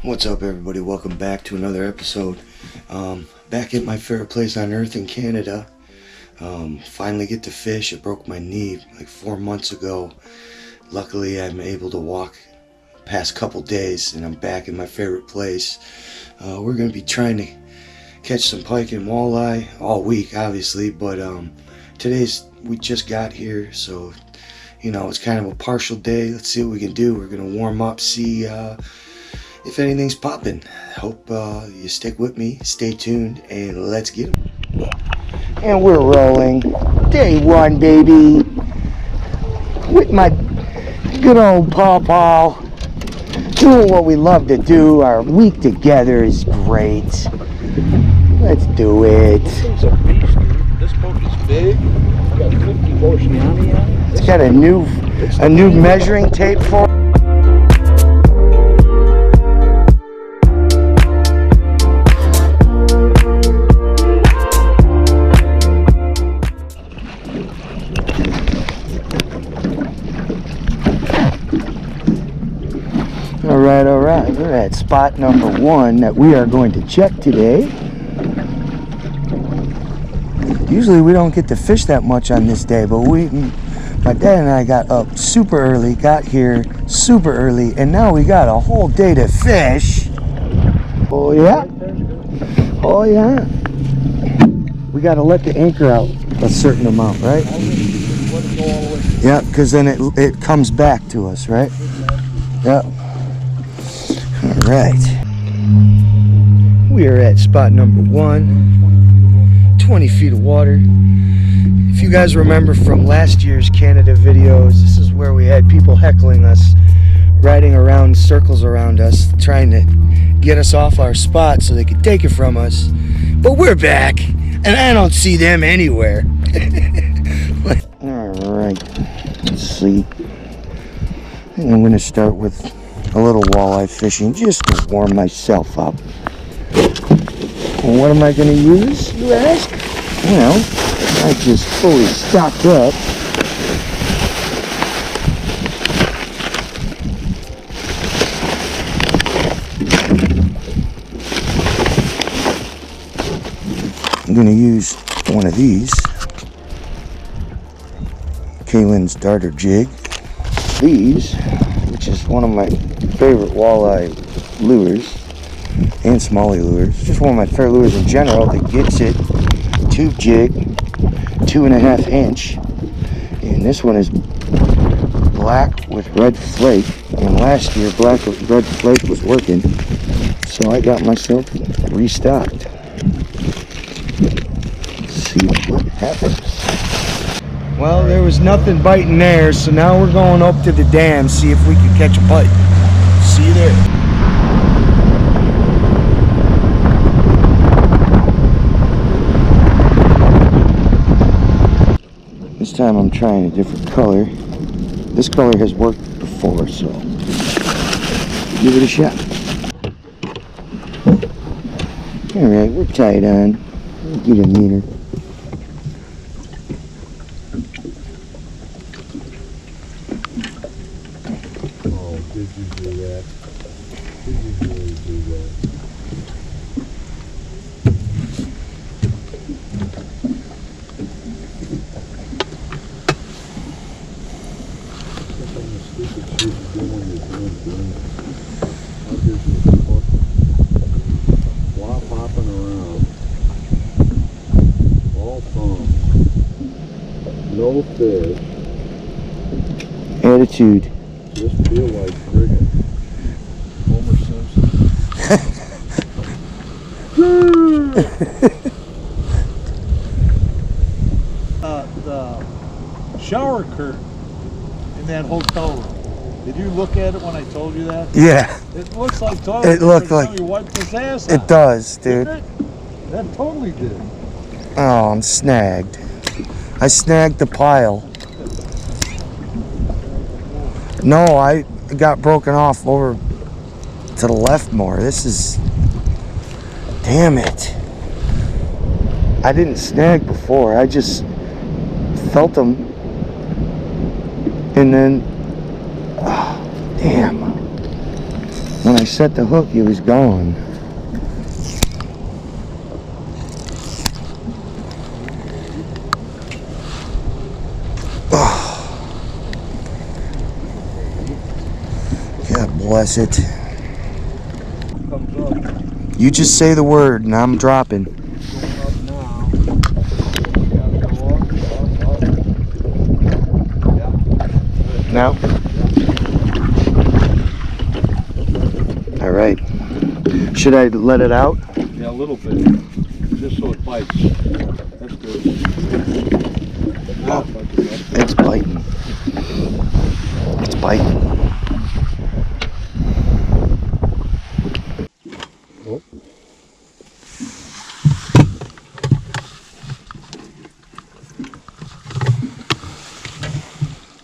What's up, everybody? Welcome back to another episode. Back at my favorite place on earth in Canada. Finally get to fish. I broke my knee like 4 months ago. Luckily, I'm able to walk past couple days and I'm back in my favorite place. We're going to be trying to catch some pike and walleye all week, obviously, but we just got here, so you know, it's kind of a partial day. Let's see what we can do. We're going to warm up, see if anything's popping. Hope you stick with me, stay tuned, and let's get them. And we're rolling. Day one, baby. With my good old pawpaw. Doing what we love to do. Our week together is great. Let's do it. This thing's a beast, dude. This boat is big. It's got 50 Oceani on it. It's got a new measuring tape for it. All right, we're at spot number 1 that we are going to check today. Usually we don't get to fish that much on this day, but my dad and I got up super early, got here super early, and now we got a whole day to fish. Oh yeah? Oh yeah. We got to let the anchor out a certain amount, right? Yeah, because then it comes back to us, right? Yep. All right. We are at spot number 1. 20 feet of water. If you guys remember from last year's Canada videos, this is where we had people heckling us, riding around circles around us, trying to get us off our spot so they could take it from us. But we're back, and I don't see them anywhere. All right, let's see. I think I'm going to start with a little walleye fishing just to warm myself up. And what am I going to use, you ask? Well, I just fully stocked up. I'm going to use one of these, Kaylin's darter jig. These, which is one of my favorite walleye lures and smallie lures, just one of my favorite lures in general. The Gets It tube jig, 2.5 inch, and this one is black with red flake, and last year black with red flake was working, so I got myself restocked. Let's see what happens. Well, there was nothing biting there, so now we're going up to the dam, see if we can catch a pike. See you there. This time I'm trying a different color. This color has worked before, so give it a shot. Alright, we're tied on. We'll get a meter. Oh, did you do that? Did you really do that? Flop hopping around, all thumbs, no fish, Attitude. just feel like friggin' Homer Simpson. The shower curtain in that hotel room. Did you look at it when I told you that? Yeah. It looks like toilet. It looked like you wiped his ass on. it does, dude. Didn't it? That totally did. Oh, I'm snagged. I snagged the pile. No, I got broken off over to the left more. This is... Damn it. I didn't snag before. I just felt them. And then... Oh, damn. When I set the hook, he was gone. Oh. God bless it. Comes up. You just say the word and I'm dropping. Going up now. Gotta go up. Yeah. Now? All right. Should I let it out? Yeah, a little bit. Just so it bites. That's good. Oh, it's biting. It's biting. Oh.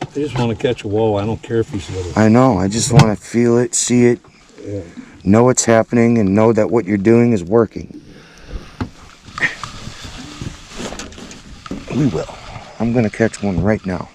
I just want to catch a walleye. I don't care if he's little. I know. I just want to feel it, see it, Yeah. know what's happening, and know that what you're doing is working. We will. I'm going to catch one right now.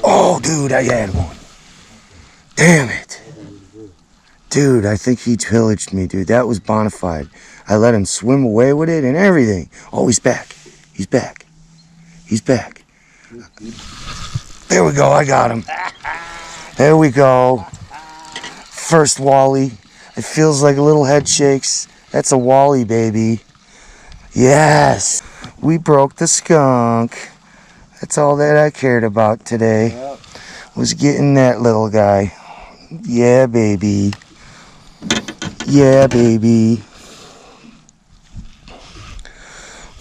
Oh, dude, I had one. Damn it. Dude, I think he pillaged me, dude. That was bona fide. I let him swim away with it and everything. Oh, he's back. He's back. He's back. There we go. I got him. There we go. First wally. It feels like a little head shakes. That's a wally, baby. Yes. We broke the skunk. That's all that I cared about today. Was getting that little guy. Yeah, baby. Yeah, baby.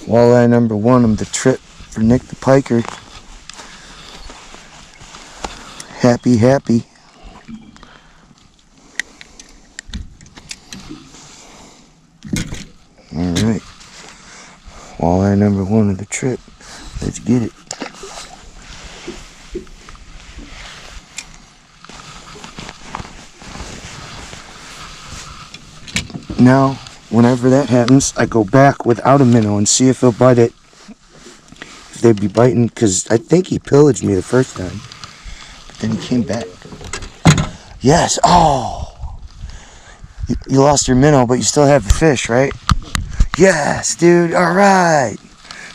Walleye number one of the trip for Nick the Piker. Happy, happy. All right. Walleye number one of the trip. Let's get it. Now, whenever that happens, I go back without a minnow and see if he'll bite it. If they'd be biting, because I think he pillaged me the first time. But then he came back. Yes. Oh! You lost your minnow, but you still have the fish, right? Yes, dude. All right.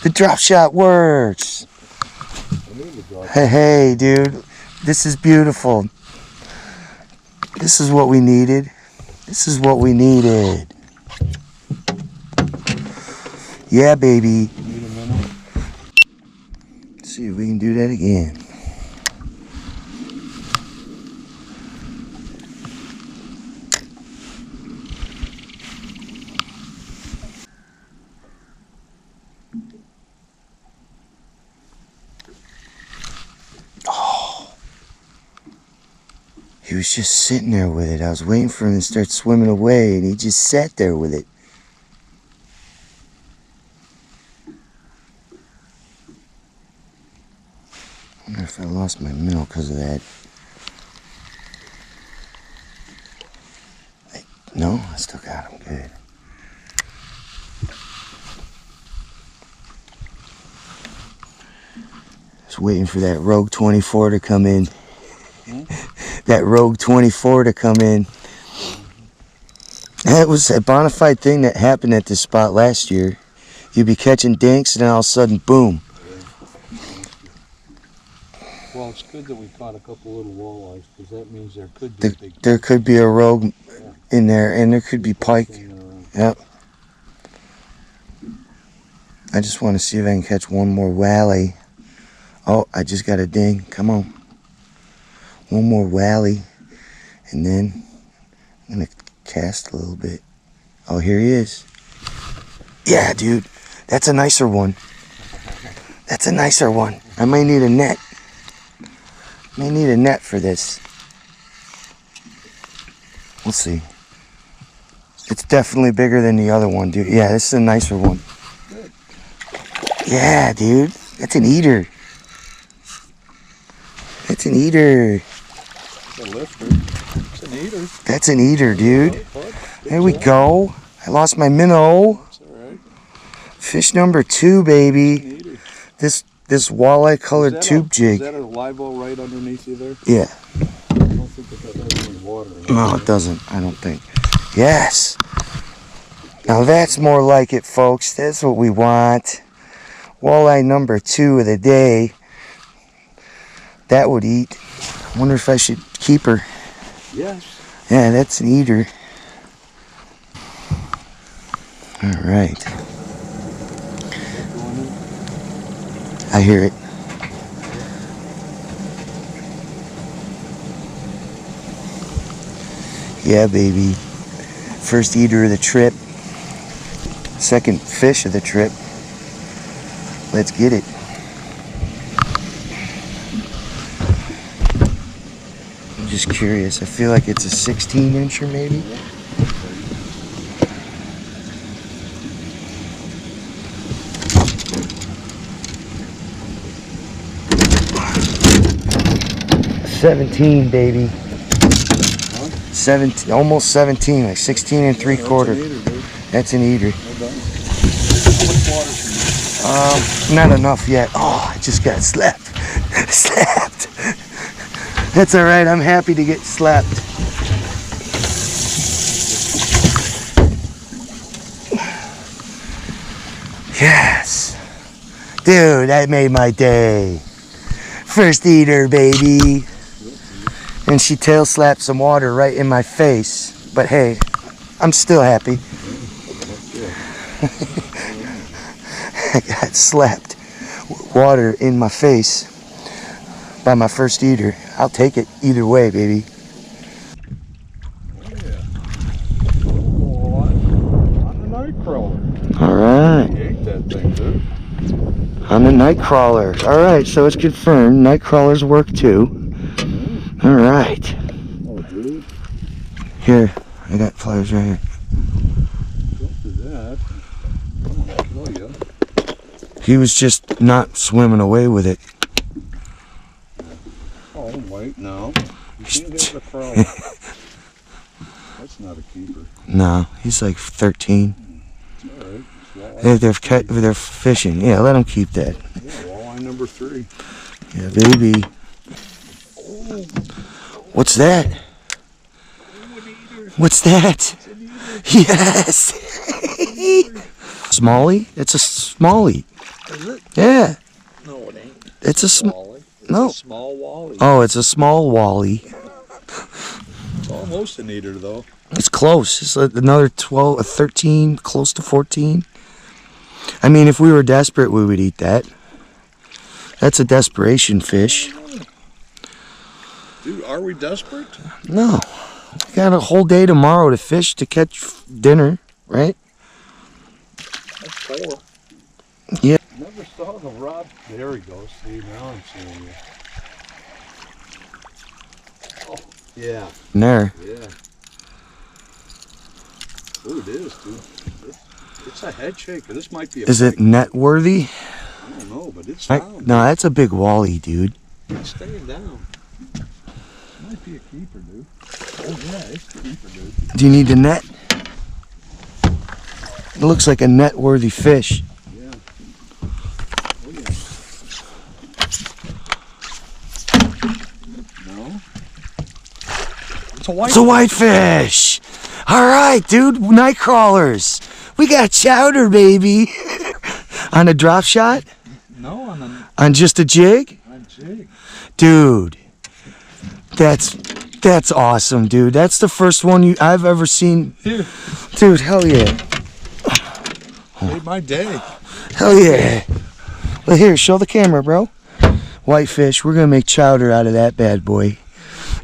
The drop shot works. Hey, dude. This is beautiful. This is what we needed. This is what we needed. Yeah, baby. Let's see if we can do that again. Oh. He was just sitting there with it. I was waiting for him to start swimming away, and he just sat there with it. I wonder if I lost my minnow because of that. No, I still got him good. Just waiting for that Rogue 24 to come in. That Rogue 24 to come in. That was a bona fide thing that happened at this spot last year. You'd be catching dinks and then all of a sudden, boom. Well, it's good that we caught a couple little walleyes, because that means there could be a big... There could be a rogue in there, and there could be pike. Yep. I just want to see if I can catch one more walleye. Oh, I just got a ding. Come on. One more walleye. And then I'm going to cast a little bit. Oh, here he is. Yeah, dude. That's a nicer one. That's a nicer one. I may need a net. May need a net for this. We'll see. It's definitely bigger than the other one, dude. Yeah, this is a nicer one. Yeah, dude. That's an eater. That's It's an eater. It's a lifter. It's an eater. That's an eater, dude. Good There we job. go. I lost my minnow. That's all right. Fish number 2, baby. An eater. This walleye colored tube jig. Is that a live well right underneath you there? Yeah. I don't think that has any water in it. No, it doesn't. I don't think. Yes. Now that's more like it, folks. That's what we want. Walleye number 2 of the day. That would eat. I wonder if I should keep her. Yes. Yeah, that's an eater. All right. I hear it. Yeah, baby. First eater of the trip. Second fish of the trip. Let's get it. I'm just curious. I feel like it's a 16-incher maybe. $17, baby. 17, almost 17, like 16 and 3/4. That's an eater. Not enough yet. Oh, I just got slapped. Slapped. That's all right. I'm happy to get slapped. Yes. Dude, that made my day. First eater, baby. And she tail slapped some water right in my face. But hey, I'm still happy. I got slapped water in my face by my first eater. I'll take it either way, baby. Oh, yeah. Oh, on the night crawler. All right. You ate that thing, dude. On the night crawler. All right, so it's confirmed. Night crawlers work too. All right. Oh, dude. Here, I got pliers right here. Don't do that. I'm gonna kill you. He was just not swimming away with it. Oh, wait, no. You can't hit the frog. That's not a keeper. No, he's like 13. It's all right. It's walleye. They're fishing. Yeah, let him keep that. Yeah, walleye number 3. Yeah, baby. What's that? What's that? Yes. Smallie? It's a smallie. Is it? Yeah. No, it ain't. It's a Walleye. It's no. a small walleye. Oh, it's a small wally. It's almost an eater, though. It's close. It's like another 12, 13, close to 14. I mean, if we were desperate, we would eat that. That's a desperation fish. Dude, are we desperate? No. We got a whole day tomorrow to fish to catch dinner, right? That's 4. Yeah. Never saw the rod. There he goes. See, now I'm seeing you. Oh, yeah. There. Yeah. Oh, it is, dude. It's a head shaker. This might be a Is it net worthy? I don't know, but it's down. No, that's a big wally, dude. It's staying down. Might be a keeper, dude. Oh, yeah, it's a keeper, dude. Do you need the net? It looks like a net worthy fish. Yeah. Oh, yeah. No? It's a white. It's a whitefish. All right, dude. Night crawlers. We got chowder, baby. On a drop shot? No, On just a jig? on jig. Dude. That's awesome, dude. That's the first one I've ever seen. Here. Dude, hell yeah. Made my day. Hell yeah. Well, here, show the camera, bro. Whitefish. We're going to make chowder out of that bad boy.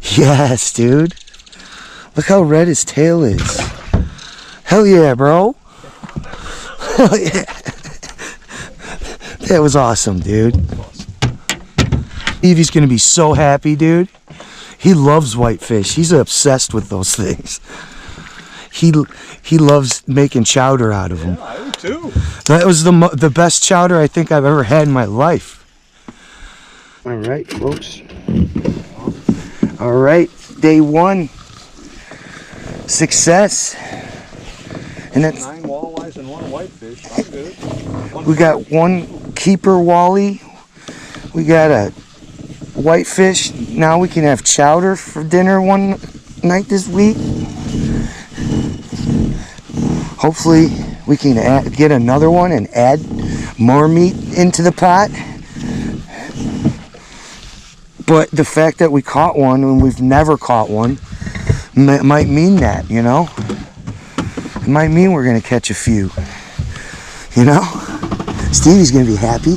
Yes, dude. Look how red his tail is. Hell yeah, bro. Hell yeah. That was awesome, dude. Evie's going to be so happy, dude. He loves whitefish. He's obsessed with those things. He loves making chowder out of them. Yeah, I do too. That was the best chowder I think I've ever had in my life. All right, folks. All right, day 1. Success. And that's 9 walleyes and 1 whitefish. I'm good. we got 1 keeper wally. We got a whitefish. Now we can have chowder for dinner one night this week. Hopefully we can get another one and add more meat into the pot. But the fact that we caught one when we've never caught one might mean that, you know? It might mean we're gonna catch a few, you know? Stevie's gonna be happy.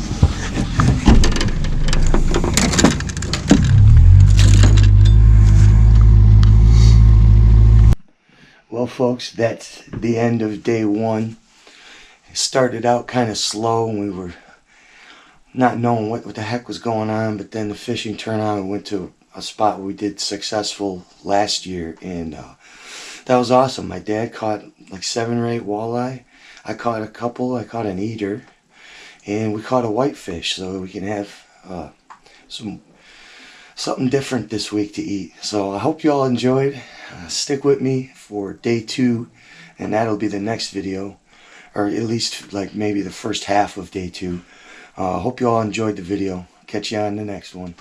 Well, folks, that's the end of day 1. It started out kind of slow and we were not knowing what the heck was going on, but then the fishing turned on. We went to a spot where we did successful last year, and that was awesome. My dad caught like 7 or 8 walleye. I caught a couple. I caught an eater, and we caught a whitefish, so we can have something different this week to eat. So I hope you all enjoyed. Stick with me for day 2, and that'll be the next video, or at least like maybe the first half of day 2. Hope you all enjoyed the video. Catch you on the next one.